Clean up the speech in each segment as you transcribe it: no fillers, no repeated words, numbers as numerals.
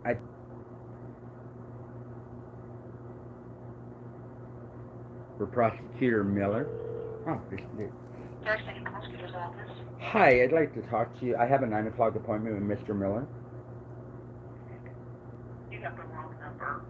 I for Prosecutor Miller. Oh, Thursday prosecutor's office. hi, I'd like to talk to you. I have a 9 o'clock appointment with Mr. Miller. You got the wrong number.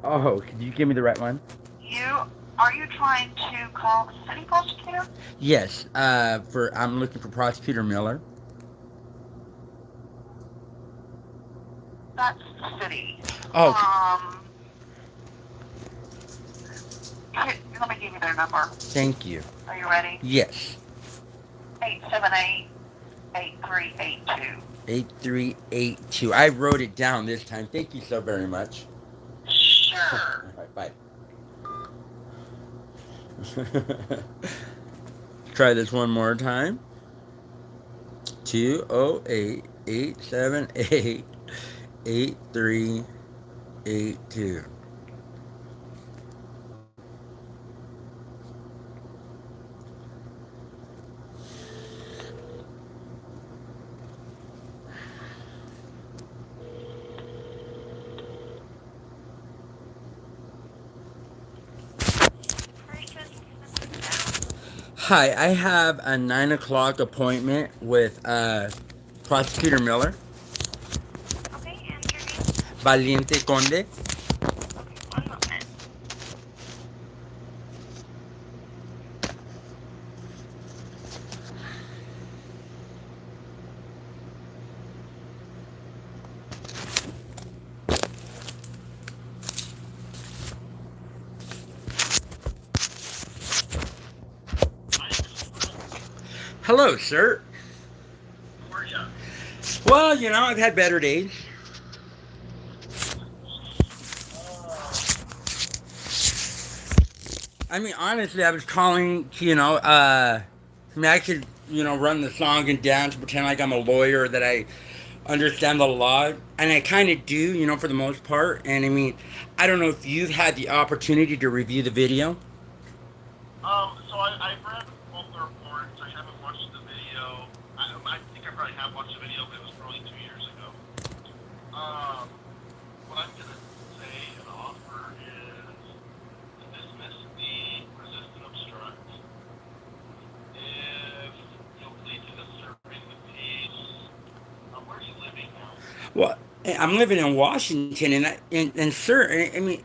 Oh, could you give me the right one? You are you trying to call the city prosecutor? Yes. For I'm looking for Prosecutor Miller. That's the city. Oh, Um, let me give you their number. thank you. Are you ready? Yes. 878-8382. 8382. I wrote it down this time. Thank you so very much. Sure. All right, bye. Try this one more time. 208-878-8382. Hi, I have a 9 o'clock appointment with Prosecutor Miller. Okay, and your name? Valiente Conde. Okay, one moment. Hello, sir. How are you? Well, I've had better days. I mean, honestly, I was calling, I could, run the song and dance, pretend like I'm a lawyer, that I understand the law, and I kind of do, for the most part. And I mean, I don't know if you've had the opportunity to review the video. So I've read both the reports. I haven't watched the video. I think I probably have watched the video, but it was probably 2 years ago. What I'm gonna say and offer is to dismiss the resist and obstruct. If you'll plead to disturbing the peace. Where are you living now? Well, I'm living in Washington, and sir, I mean,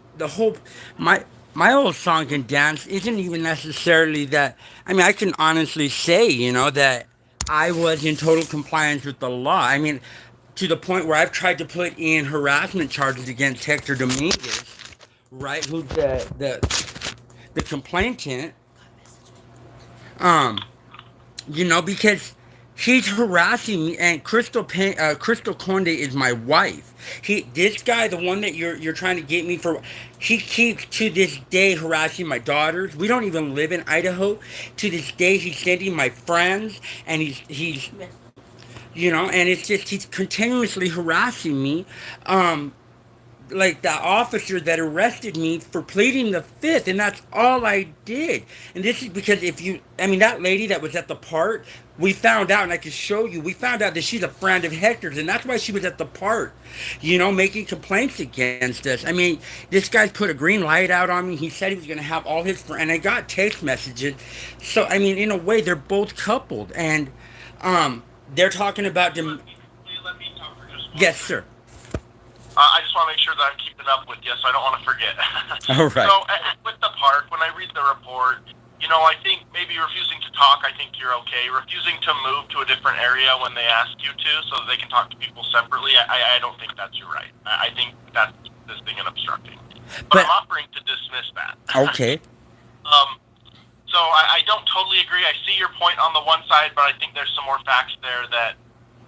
my my old song and dance isn't even necessarily that. I mean, I can honestly say, that I was in total compliance with the law. I mean, to the point where I've tried to put in harassment charges against Hector Dominguez, right? Who's the complainant. Um, because he's harassing me, and Crystal Conde is my wife. This guy, the one that you're trying to get me for, he keeps to this day harassing my daughters. We don't even live in Idaho. To this day, he's sending my friends, and he's and it's just he's continuously harassing me. Like the officer that arrested me for pleading the fifth, and that's all I did. And this is because that lady that was at the park, we found out, and I can show you, we found out that she's a friend of Hector's, and that's why she was at the park, making complaints against us. I mean, this guy put a green light out on me. He said he was going to have all his friends, and I got text messages. So, I mean, in a way, they're both coupled, and they're talking about them. Will you let me talk for just one Yes, second? sir. I just want to make sure that I'm keeping up with you, so I don't want to forget. All right. So, with the park, when I read the report, I think maybe refusing to talk, I think you're okay. Refusing to move to a different area when they ask you to, so that they can talk to people separately, I don't think that's your right. I think that's resisting and obstructing. But I'm offering to dismiss that. Okay. So I don't totally agree. I see your point on the one side, but I think there's some more facts there that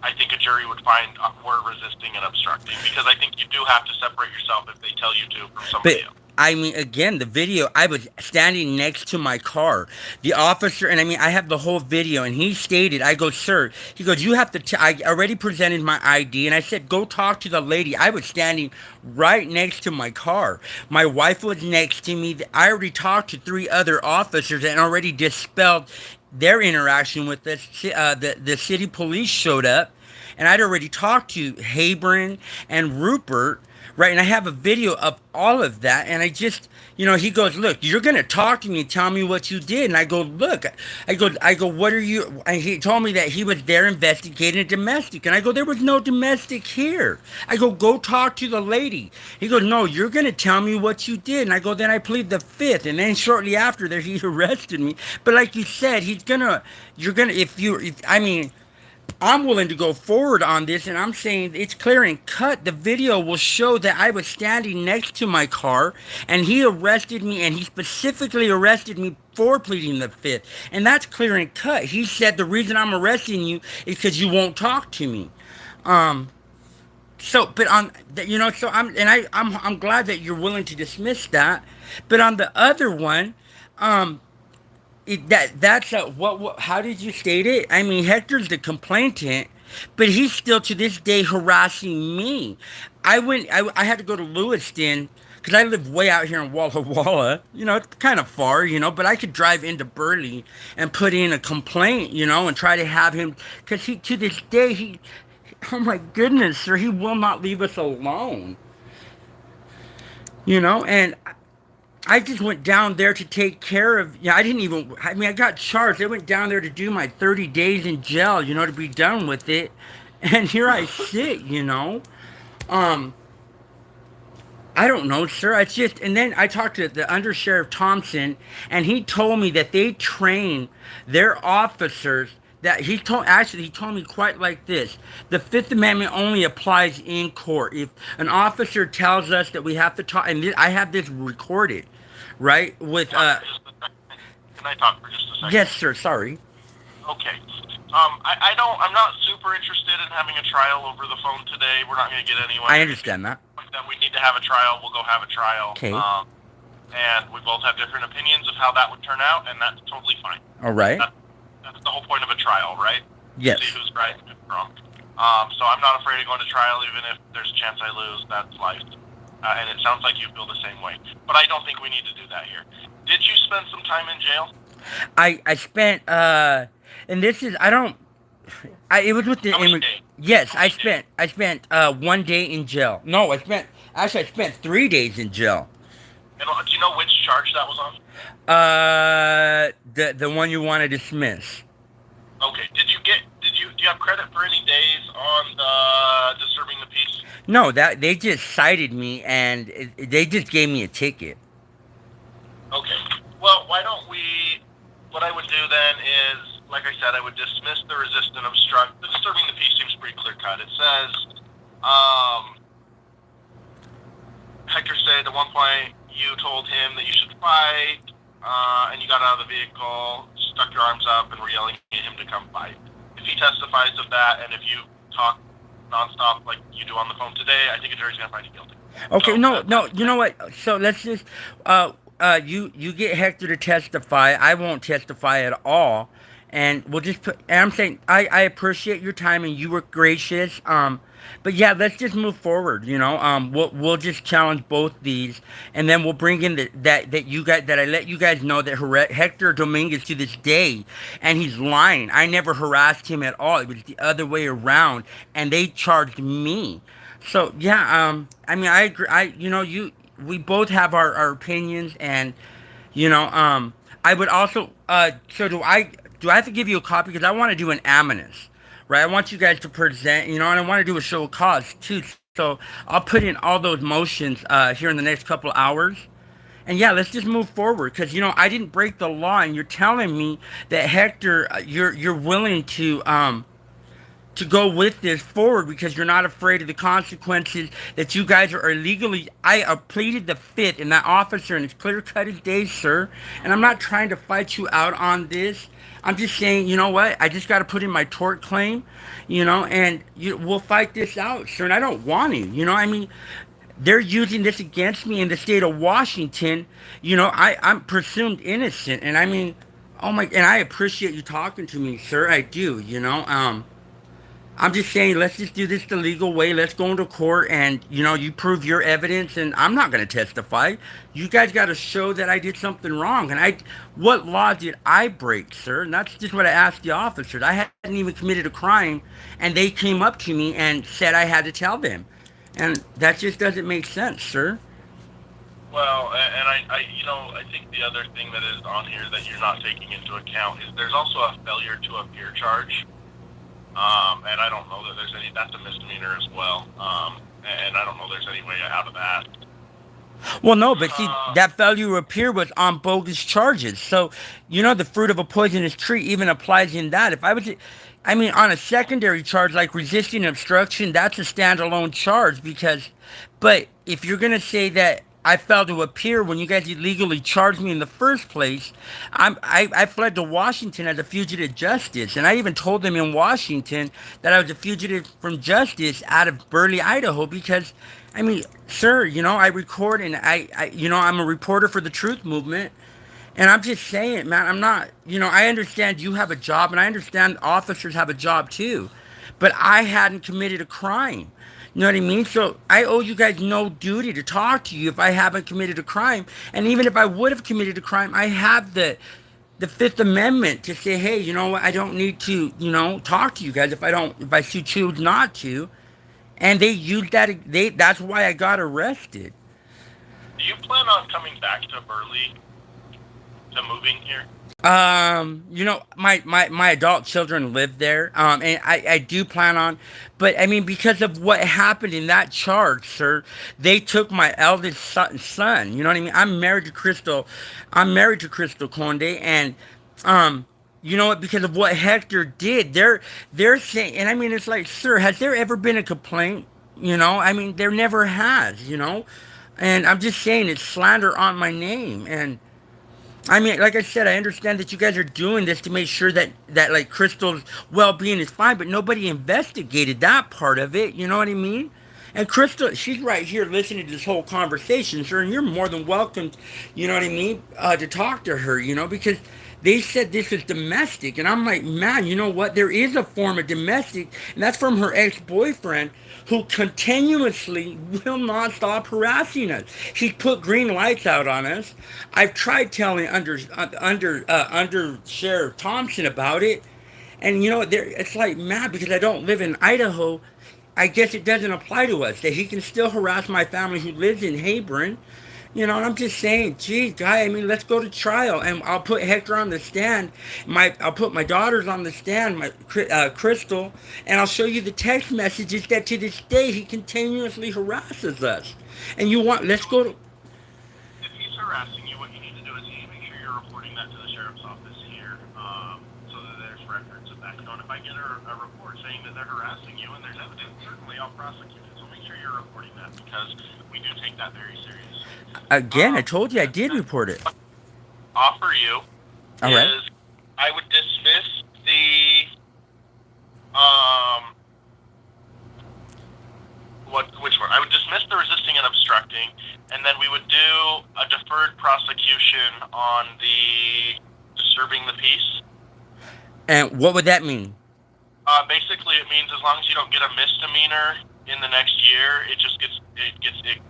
I think a jury would find were resisting and obstructing, because I think you do have to separate yourself if they tell you to from somebody else. I mean, again, the video, I was standing next to my car. The officer, and I mean, I have the whole video, and he stated, I go, sir, he goes, you have to, I already presented my ID, and I said, go talk to the lady. I was standing right next to my car. My wife was next to me. I already talked to 3 other officers and already dispelled their interaction with us. The city police showed up, and I'd already talked to Habron and Rupert, right? And I have a video of all of that, and I just, he goes, "Look, you're gonna talk to me and tell me what you did." And I go, "Look," I go, "What are you?" And he told me that he was there investigating a domestic, and I go, "There was no domestic here." I go talk to the lady. He goes, "No, you're gonna tell me what you did." And I go, "Then I plead the fifth." And then shortly after that, he arrested me. But like you said, you're gonna, I mean, I'm willing to go forward on this, and I'm saying it's clear and cut. The video will show that I was standing next to my car, and he arrested me, and he specifically arrested me for pleading the fifth. And that's clear and cut. He said the reason I'm arresting you is because you won't talk to me. Um, so, but on, so I'm glad that you're willing to dismiss that. But on the other one, um, that's a, what how did you state it? I mean, Hector's the complainant, but he's still to this day harassing me. I had to go to Lewiston because I live way out here in Walla Walla. It's kind of far, but I could drive into Burley and put in a complaint, and try to have him, because he, to this day, oh my goodness, sir, he will not leave us alone. And I just went down there to take care of, I mean, I got charged. I went down there to do my 30 days in jail, to be done with it. And here I sit, Um, I don't know, sir. It's just, and then I talked to the Undersheriff Thompson, and he told me that they train their officers. That he told me quite like this: the Fifth Amendment only applies in court. If an officer tells us that we have to talk, and I have this recorded, right? With Can I talk for just a second? yes, sir. Sorry. Okay. I'm not super interested in having a trial over the phone today. We're not going to get anywhere. I understand that. That we need to have a trial, we'll go have a trial. Okay. And we both have different opinions of how that would turn out, and that's totally fine. All right. That's the whole point of a trial, right? Yes. See who's right and who's wrong. So I'm not afraid of going to trial, even if there's a chance I lose. That's life. And it sounds like you feel the same way. But I don't think we need to do that here. Did you spend some time in jail? I spent and this is it was with the days? yes, I spent 1 day in jail. No, I spent 3 days in jail. And do you know which charge that was on? The one you want to dismiss. Okay. Do you have credit for any days on the disturbing the peace? No, that they just cited me, and they just gave me a ticket. Okay. Well, why don't we? What I would do then is, like I said, I would dismiss the resist and obstruct. The disturbing the peace seems pretty clear cut. It says, Hector said at one point you told him that you should fight, and you got out of the vehicle, stuck your arms up, and were yelling at him to come fight. If he testifies of that, and if you talk nonstop like you do on the phone today, I think a jury's gonna find you guilty. Okay, So, no, you know what? So let's just you get Hector to testify. I won't testify at all, and we'll just put. And I'm saying I appreciate your time, and you were gracious. But yeah, let's just move forward. We'll just challenge both these, and then we'll bring in that I let you guys know that Hector Dominguez to this day, and he's lying. I never harassed him at all. It was the other way around, and they charged me. So yeah, I mean, I agree. We both have our opinions, and I would also so do I have to give you a copy, because I want to do an amicus, right? I want you guys to present, and I want to do a show of cause too. So I'll put in all those motions here in the next couple hours. And yeah, let's just move forward, because I didn't break the law, and you're telling me that Hector, you're willing to go with this forward because you're not afraid of the consequences, that you guys are illegally. I pleaded the fifth, and that officer, and it's clear cut as day, sir. And I'm not trying to fight you out on this. I'm just saying, you know what? I just got to put in my tort claim, and we'll fight this out, sir. And I don't want to, I mean, they're using this against me in the state of Washington. I'm presumed innocent, and I mean, and I appreciate you talking to me, sir. I do, I'm just saying, let's just do this the legal way. Let's go into court and, you prove your evidence, and I'm not going to testify. You guys got to show that I did something wrong. What law did I break, sir? And that's just what I asked the officers. I hadn't even committed a crime, and they came up to me and said I had to tell them. And that just doesn't make sense, sir. Well, and I think the other thing that is on here that you're not taking into account is there's also a failure to appear charge. And I don't know that there's any, that's a misdemeanor as well. And I don't know there's any way out of that. Well, no, but see, that failure to appear was on bogus charges. So, the fruit of a poisonous tree even applies in that. On a secondary charge like resisting obstruction, that's a standalone charge but if you're going to say that I failed to appear when you guys illegally charged me in the first place, I fled to Washington as a fugitive justice. And I even told them in Washington that I was a fugitive from justice out of Burley, Idaho, because sir, I record and I'm a reporter for the Truth Movement. And I'm just saying, man, I'm not, I understand you have a job and I understand officers have a job too. But I hadn't committed a crime. You know what I mean? So I owe you guys no duty to talk to you if I haven't committed a crime. And even if I would have committed a crime, I have the Fifth Amendment to say, hey, you know what? I don't need to, talk to you guys if I choose not to. And they used that. That's why I got arrested. Do you plan on coming back to Burley, to moving here? My adult children live there, and I do plan on, but because of what happened in that charge, sir, they took my eldest son. You know what I mean? I'm married to Crystal Conde, and you know what? Because of what Hector did, they're saying, and it's like, sir, has there ever been a complaint? There never has. And I'm just saying it's slander on my name, and. Like I said, I understand that you guys are doing this to make sure that like Crystal's well-being is fine, but nobody investigated that part of it. You know what I mean? And Crystal, she's right here listening to this whole conversation, sir, and you're more than welcome, you know what I mean, to talk to her, because they said this is domestic. And I'm like, man, you know what? There is a form of domestic, and that's from her ex-boyfriend who continuously will not stop harassing us. He's put green lights out on us. I've tried telling under Sheriff Thompson about it. And it's like, man, because I don't live in Idaho, I guess it doesn't apply to us. That he can still harass my family who lives in Hebron. And I'm just saying, gee, guy, let's go to trial. And I'll put Hector on the stand. I'll put my daughters on the stand, Crystal, and I'll show you the text messages that to this day he continuously harasses us. And let's go to... If he's harassing you, what you need to do is you need to make sure you're reporting that to the sheriff's office here, so that there's records of that. And if I get a report saying that they're harassing you and there's evidence, certainly I'll prosecute it. So make sure you're reporting that because we do take that very seriously. Again, I told you I did report it. Offer you All right. is I would dismiss the which one? I would dismiss the resisting and obstructing, and then we would do a deferred prosecution on the disturbing the peace. And what would that mean? Basically, it means as long as you don't get a misdemeanor in the next year, it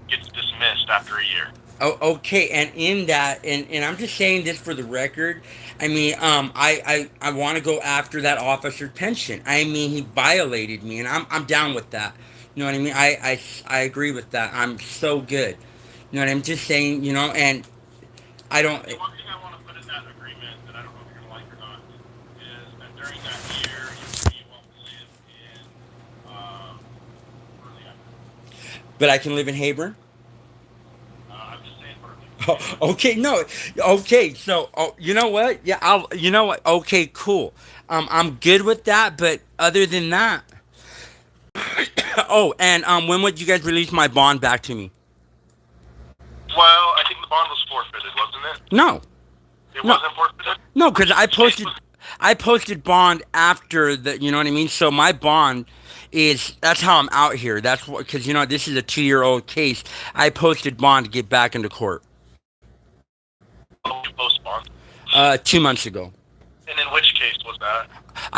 gets dismissed after a year. Oh, okay. And in that, and I'm just saying this for the record. I want to go after that officer's pension. He violated me, and I'm down with that. You know what I mean? I agree with that. I'm so good. You know what I'm just saying. And I don't. The one thing I want to put in that agreement that I don't know if you're gonna like or not is that during that year you won't live in Burley, Idaho. But I can live in Hebron. I'm just saying Burley. Oh, okay, no, okay. So, you know what? Yeah, You know what? Okay, cool. I'm good with that. But other than that, oh, and when would you guys release my bond back to me? Well, I think the bond was forfeited, wasn't it? No, It no, wasn't forfeited? no, because I posted bond after the. You know what I mean? So my bond that's how I'm out here. That's what because this is a 2-year-old case. I posted bond to get back into court. Oh, you post bond? 2 months ago. And in which case was that?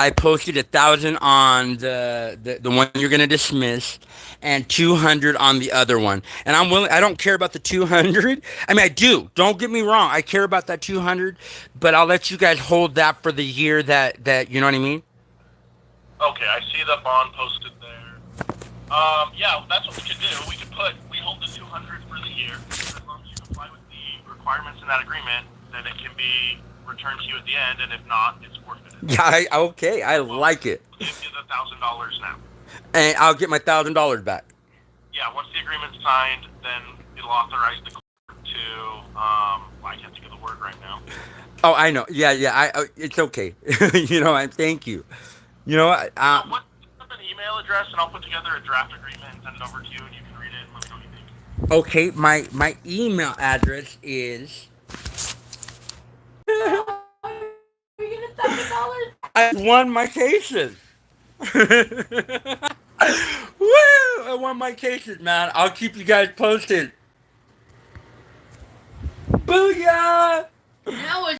I posted 1,000 on the one you're gonna dismiss, and 200 on the other one. And I'm willing. I don't care about the 200. I mean, I do. Don't get me wrong. I care about that 200, but I'll let you guys hold that for the year that you know what I mean. Okay, I see the bond posted there. Yeah, that's what we could do. We hold the 200 for the year. As long as you comply with the requirements in that agreement, then it can be returned to you at the end, and if not, it's forfeited. Yeah. Okay. I like it. We'll give you the $1,000 now. And I'll get my $1,000 back. Yeah, once the agreement's signed, then it'll authorize the court to, I can't think of the word right now. Oh, I know. Yeah. It's okay. Thank you. You know what? What's an email address, and I'll put together a draft agreement and send it over to you, and you can read it and let me know what you think. Okay. My email address is. I won my cases. Woo! I won my cases, man. I'll keep you guys posted. Booyah! That was